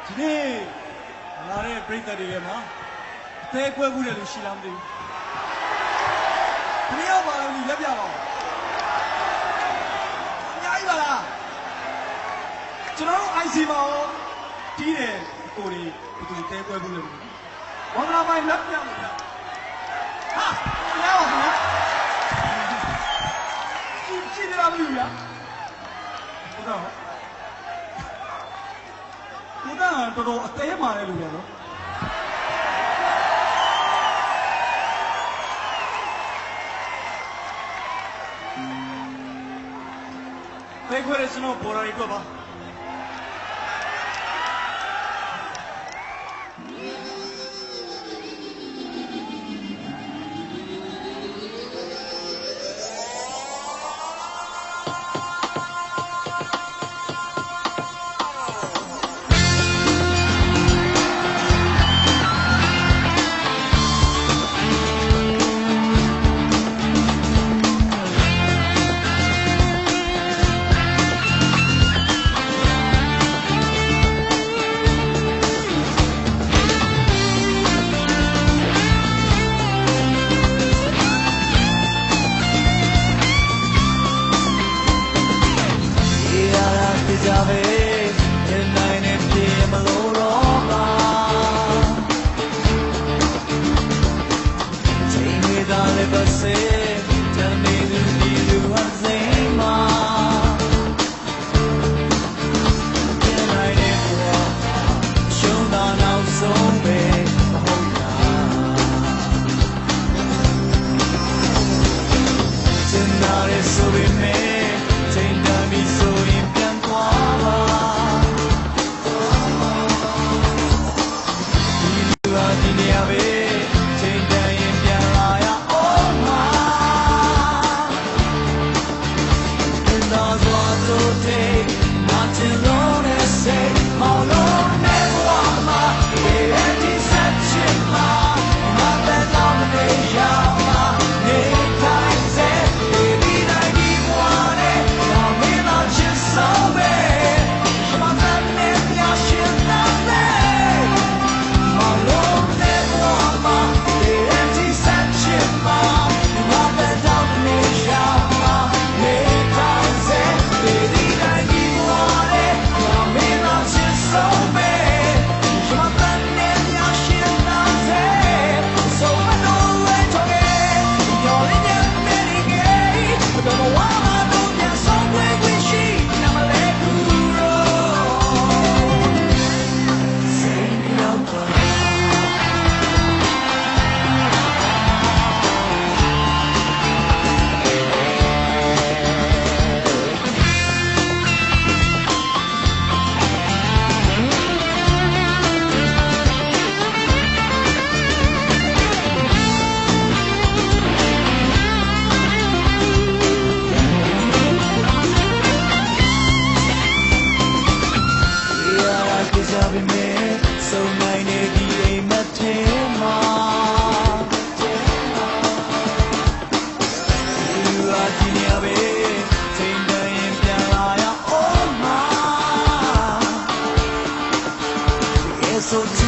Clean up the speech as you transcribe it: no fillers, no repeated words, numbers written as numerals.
ဒီနေ့လာတဲ့ပရိသတ်တွေထဲမှာအသေးကွဲမှုတဲ့လူရှိလားမသိဘူးဒီရောက်ပါလို့လက်ပြပါဦးအများကြီးပါလားကျွန်တော်တို့ IC မှာရောတီးတယ်ကိုတွေဘယ်သူအသေးကွဲမှုလဲဝန္ဒနာမိုင်လက်ပြလို့ဟာရောက်ပါကြည့်ရမလို့ဗျာဟုတ်တော့ကိုကတော်တော်အသေးမာတယ်လို့ပြောတော့ဘယ်ခွဲရစနောပေါ်လာရီတော့ပါSo